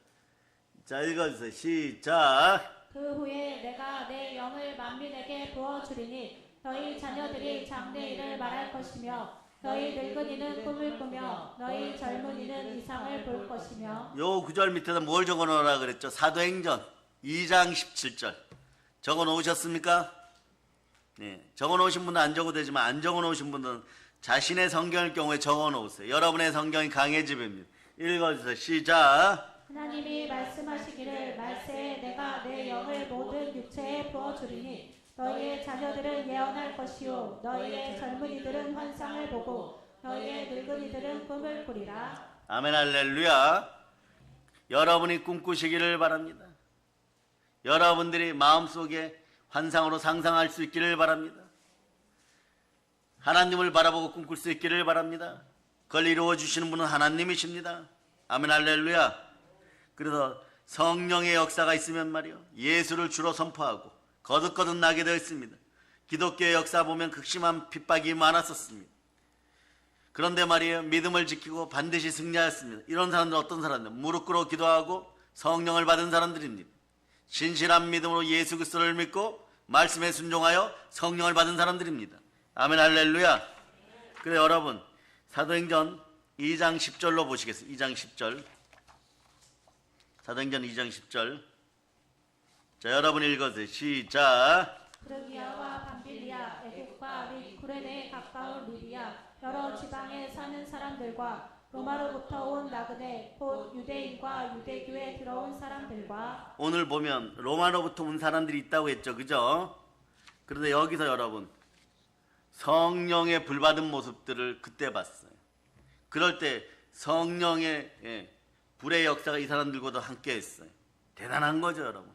자, 읽어주세요. 시작. 그 후에 내가 내 영을 만민에게 부어주리니 너희 자녀들이 장래 일을 말할 것이며 너희 늙은이는 꿈을 꾸며 너희 젊은이는 이상을 볼 것이며. 요 구절 밑에다 뭘 적어놓으라 그랬죠? 사도행전 2장 17절 적어놓으셨습니까? 네, 적어놓으신 분은 안 적어도 되지만 안 적어놓으신 분은 자신의 성경일 경우에 적어놓으세요. 여러분의 성경이 강해집입니다. 읽어주세요. 시작. 하나님이 말씀하시기를 말세에 내가 내 영을 모든 육체에 부어주리니 너희의 자녀들은 예언할 것이요 너희의 젊은이들은 환상을 보고 너희의 늙은이들은 꿈을 꾸리라. 아멘 할렐루야. 여러분이 꿈꾸시기를 바랍니다. 여러분들이 마음속에 환상으로 상상할 수 있기를 바랍니다. 하나님을 바라보고 꿈꿀 수 있기를 바랍니다. 그걸 이루어 주시는 분은 하나님이십니다. 아멘 할렐루야. 그래서 성령의 역사가 있으면 말이요 예수를 주로 선포하고 거듭거듭 나게 되어 있습니다. 기독교의 역사 보면 극심한 핍박이 많았었습니다. 그런데 말이에요 믿음을 지키고 반드시 승리하였습니다. 이런 사람들 어떤 사람들? 무릎 꿇어 기도하고 성령을 받은 사람들입니다. 신실한 믿음으로 예수 그리스도를 믿고 말씀에 순종하여 성령을 받은 사람들입니다. 아멘 할렐루야. 그래 여러분 사도행전 2장 10절로 보시겠습니다. 2장 10절. 사도행전 2장 10절. 자, 여러분 읽어주세요. 시작. 프르기아와 밤빌리아, 애국과 및 구레네에 가까운 리비아, 여러 지방에 사는 사람들과 로마로부터 온 나그네, 곧 유대인과 유대교에 들어온 사람들과. 오늘 보면 로마로부터 온 사람들이 있다고 했죠. 그죠? 그런데 여기서 여러분 성령의 불받은 모습들을 그때 봤어요. 그럴 때 성령의 불의 역사가 이 사람들과도 함께 했어요. 대단한 거죠, 여러분.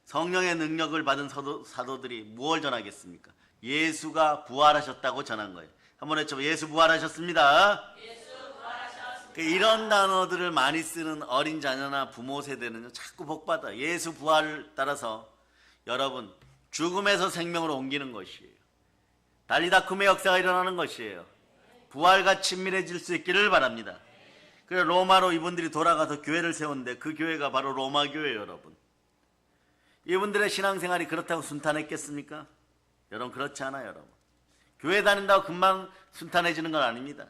성령의 능력을 받은 사도들이 무엇을 전하겠습니까? 예수가 부활하셨다고 전한 거예요. 한번 해줘. 예수 부활하셨습니다. 예수 부활하셨습니다. 이런 단어들을 많이 쓰는 어린 자녀나 부모 세대는 자꾸 복받아. 예수 부활을 따라서 여러분 죽음에서 생명으로 옮기는 것이에요. 달리다쿰의 역사가 일어나는 것이에요. 부활과 친밀해질 수 있기를 바랍니다. 그래 로마로 이분들이 돌아가서 교회를 세웠는데 그 교회가 바로 로마 교회예요, 여러분. 이분들의 신앙생활이 그렇다고 순탄했겠습니까? 여러분 그렇지 않아요, 여러분. 교회 다닌다고 금방 순탄해지는 건 아닙니다.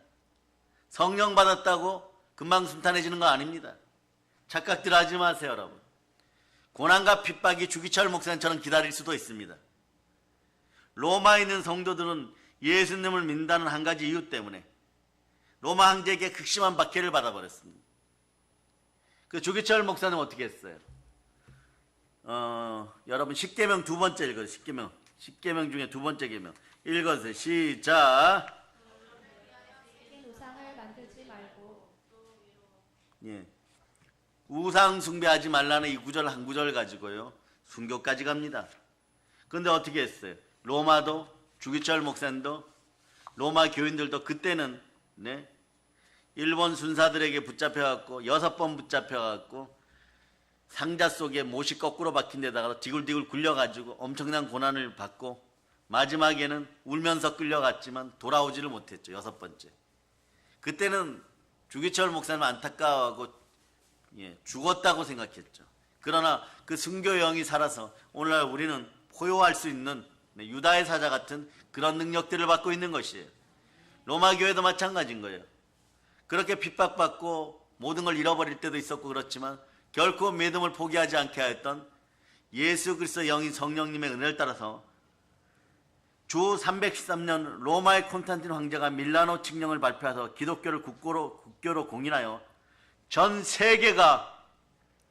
성령 받았다고 금방 순탄해지는 건 아닙니다. 착각들 하지 마세요, 여러분. 고난과 핍박이 주기철 목사님처럼 기다릴 수도 있습니다. 로마에 있는 성도들은 예수님을 믿는다는 한 가지 이유 때문에 로마 황제에게 극심한 박해를 받아버렸습니다. 그 주기철 목사님 어떻게 했어요? 여러분 십계명 두 번째 읽어요. 십계명 중에 두 번째 계명 읽어주세요. 시작. 우상을 만들지 말고. 예. 우상 숭배하지 말라는 이 구절 한 구절 가지고요 순교까지 갑니다. 그런데 어떻게 했어요? 로마도 주기철 목사님도 로마 교인들도 그때는 일본 순사들에게 붙잡혀갖고 6번 붙잡혀갖고 상자 속에 못이 거꾸로 박힌 데다가 디굴디굴 굴려가지고 엄청난 고난을 받고 마지막에는 울면서 끌려갔지만 돌아오지를 못했죠. 6번째. 그때는 주기철 목사님 안타까워하고 죽었다고 생각했죠. 그러나 그 순교의 영이 살아서 오늘날 우리는 포효할 수 있는 유다의 사자 같은 그런 능력들을 받고 있는 것이에요. 로마 교회도 마찬가지인 거예요. 그렇게 핍박받고 모든 걸 잃어버릴 때도 있었고 그렇지만 결코 믿음을 포기하지 않게 하였던 예수 그리스도의 영인 성령님의 은혜를 따라서 주 313년 로마의 콘스탄틴 황제가 밀라노 칙령을 발표해서 기독교를 국교로 공인하여 전 세계가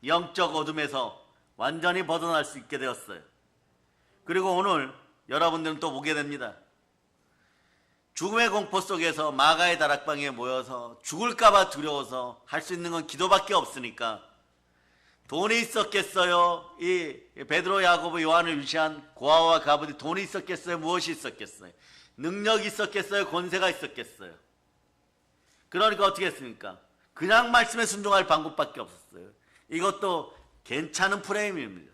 영적 어둠에서 완전히 벗어날 수 있게 되었어요. 그리고 오늘 여러분들은 또 보게 됩니다. 죽음의 공포 속에서 마가의 다락방에 모여서 죽을까봐 두려워서 할 수 있는 건 기도밖에 없으니까 돈이 있었겠어요? 이 베드로, 야고보, 요한을 위시한 고아와 가부디 돈이 있었겠어요? 무엇이 있었겠어요? 능력이 있었겠어요? 권세가 있었겠어요? 그러니까 어떻게 했습니까? 그냥 말씀에 순종할 방법밖에 없었어요. 이것도 괜찮은 프레임입니다.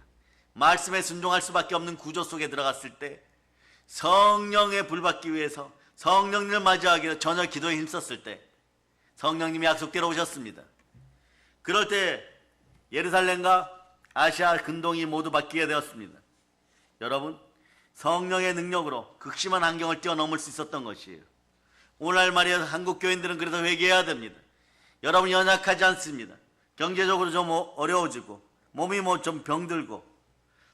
말씀에 순종할 수밖에 없는 구조 속에 들어갔을 때 성령의 불 받기 위해서 성령님을 맞이하기 위해서 전혀 기도에 힘썼을 때 성령님이 약속대로 오셨습니다. 그럴 때 예루살렘과 아시아 근동이 모두 바뀌게 되었습니다. 여러분, 성령의 능력으로 극심한 환경을 뛰어넘을 수 있었던 것이에요. 오늘날 말이야 한국 교인들은 그래서 회개해야 됩니다. 여러분 연약하지 않습니다. 경제적으로 좀 어려워지고 몸이 좀 병들고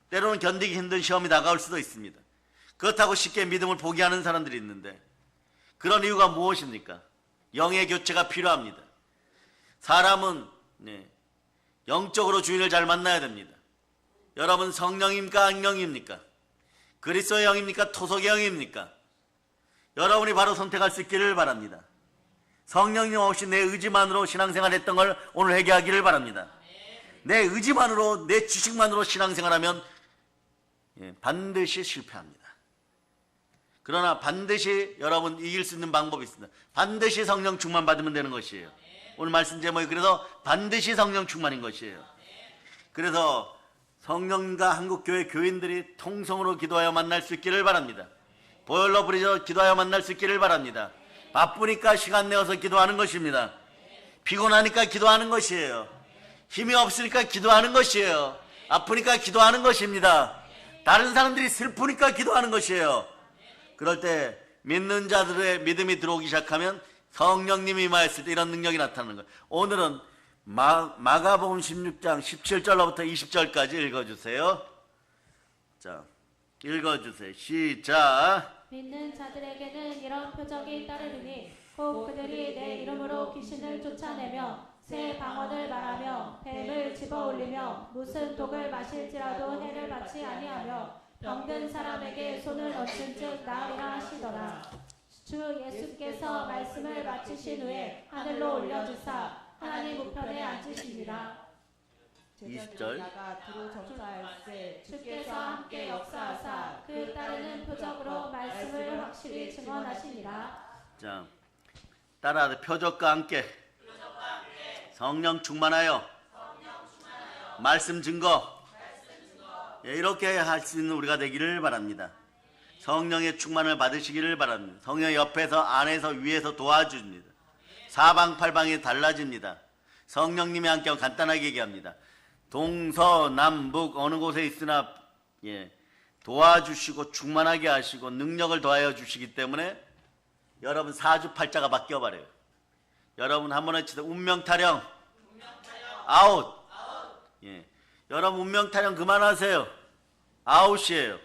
때로는 견디기 힘든 시험이 다가올 수도 있습니다. 그렇다고 쉽게 믿음을 포기하는 사람들이 있는데 그런 이유가 무엇입니까? 영의 교체가 필요합니다. 사람은 영적으로 주인을 잘 만나야 됩니다. 여러분 성령입니까? 악령입니까? 그리스도의 영입니까? 토속의 영입니까? 여러분이 바로 선택할 수 있기를 바랍니다. 성령님 없이 내 의지만으로 신앙생활 했던 걸 오늘 회개하기를 바랍니다. 내 의지만으로 내 지식만으로 신앙생활하면 반드시 실패합니다. 그러나 반드시 여러분 이길 수 있는 방법이 있습니다. 반드시 성령 충만 받으면 되는 것이에요. 오늘 말씀 제목이 그래서 반드시 성령 충만인 것이에요. 그래서 성령과 한국교회 교인들이 통성으로 기도하여 만날 수 있기를 바랍니다. 보혈로 부리져 기도하여 만날 수 있기를 바랍니다. 바쁘니까 시간 내어서 기도하는 것입니다. 피곤하니까 기도하는 것이에요. 힘이 없으니까 기도하는 것이에요. 아프니까 기도하는 것입니다. 다른 사람들이 슬프니까 기도하는 것이에요. 그럴 때 믿는 자들의 믿음이 들어오기 시작하면 성령님이 임하였을 때 이런 능력이 나타나는 거예요. 오늘은 마가복음 16장 17절로부터 20절까지 읽어주세요. 자, 읽어주세요. 시작. 믿는 자들에게는 이런 표적이 따르리니 곧 그들이 내 이름으로 귀신을 쫓아내며 새 방언을 말하며 뱀을 집어올리며 무슨 독을 마실지라도 해를 받지 아니하며 병든 사람에게 손을 얹은 즉 나으리라 하시더라. 주 예수께서 말씀을 마치신 후에 하늘로 올려주사 하나님 우편에 앉으시니라. 20절. 주께서 함께 역사하사 그 따르는 표적으로 말씀을 확실히 증언하시니라. 자, 따라하세요. 표적과 함께 성령 충만하여 말씀 증거. 이렇게 할 수 있는 우리가 되기를 바랍니다. 성령의 충만을 받으시기를 바랍니다. 성령 옆에서 안에서 위에서 도와줍니다. 사방팔방이 달라집니다. 성령님이 함께하면 간단하게 얘기합니다. 동서남북 어느 곳에 있으나 도와주시고 충만하게 하시고 능력을 더하여 주시기 때문에 여러분 사주팔자가 바뀌어버려요. 여러분 한번 외치다 운명타령 아웃. 예. 여러분 운명타령 그만하세요. 아웃이에요.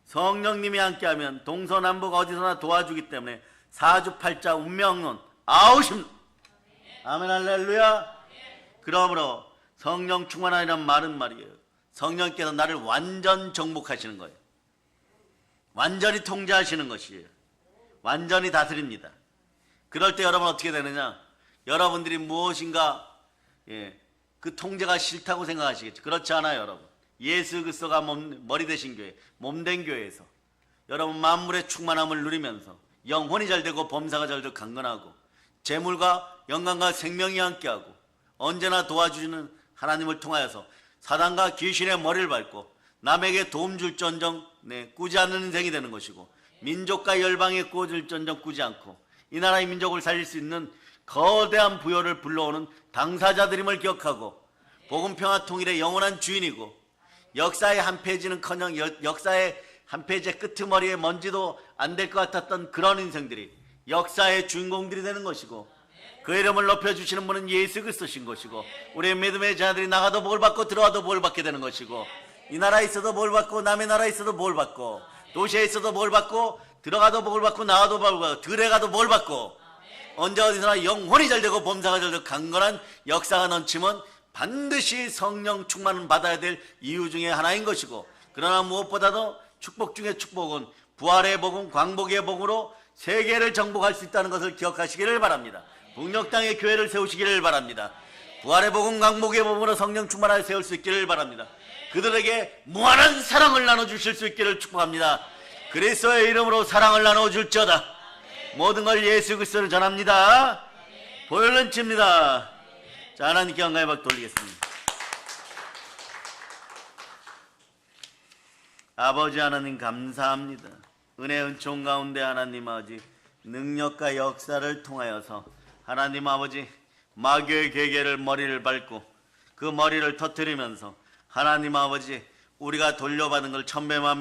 성령님이 함께하면 동서남북 어디서나 도와주기 때문에 사주팔자 운명론 아웃입니다. 아멘 할렐루야. 그러므로 성령 충만하라는 말은 말이에요. 성령께서 나를 완전 정복하시는 거예요. 완전히 통제하시는 것이에요. 완전히 다스립니다. 그럴 때 여러분 어떻게 되느냐? 여러분들이 무엇인가 그 통제가 싫다고 생각하시겠죠. 그렇지 않아요. 여러분 예수 그리스도가 머리 되신 교회, 몸된 교회에서 여러분 만물의 충만함을 누리면서 영혼이 잘되고 범사가 잘되고 강건하고 재물과 영광과 생명이 함께하고 언제나 도와주시는 하나님을 통하여서 사단과 귀신의 머리를 밟고 남에게 도움 줄전정 꾸지 않는 인생이 되는 것이고 민족과 열방에 꾸어줄전정 꾸지 않고 이 나라의 민족을 살릴 수 있는 거대한 부여를 불러오는 당사자들임을 기억하고 복음평화 통일의 영원한 주인이고 역사의 한 페이지는커녕 역사의 한 페이지의 끄트머리에 먼지도 안 될 것 같았던 그런 인생들이 역사의 주인공들이 되는 것이고 그 이름을 높여주시는 분은 예수 그리스도신 것이고 우리의 믿음의 자녀들이 나가도 뭘 받고 들어와도 뭘 받게 되는 것이고 이 나라에 있어도 뭘 받고 남의 나라에 있어도 뭘 받고 도시에 있어도 뭘 받고 들어가도 뭘 받고 나가도 뭘 받고 들에 가도 뭘 받고 언제 어디서나 영혼이 잘되고 범사가 잘되고 강건한 역사가 넘치면 반드시 성령 충만을 받아야 될 이유 중에 하나인 것이고 그러나 무엇보다도 축복 중에 축복은 부활의 복음 광복의 복음으로 세계를 정복할 수 있다는 것을 기억하시기를 바랍니다. 북녘 땅에 교회를 세우시기를 바랍니다. 부활의 복음 광복의 복음으로 성령 충만하게 세울 수 있기를 바랍니다. 그들에게 무한한 사랑을 나눠주실 수 있기를 축복합니다. 그리스도의 이름으로 사랑을 나눠줄지어다. 모든 걸 예수 그리스도를 전합니다. 보혈은 칩니다. 자, 하나님께 영광의 박 돌리겠습니다. 아버지 하나님 감사합니다. 은혜 은총 가운데 하나님 아버지 능력과 역사를 통하여서 하나님 아버지 마귀의 계계를 머리를 밟고 그 머리를 터뜨리면서 하나님 아버지 우리가 돌려받은 걸 천배만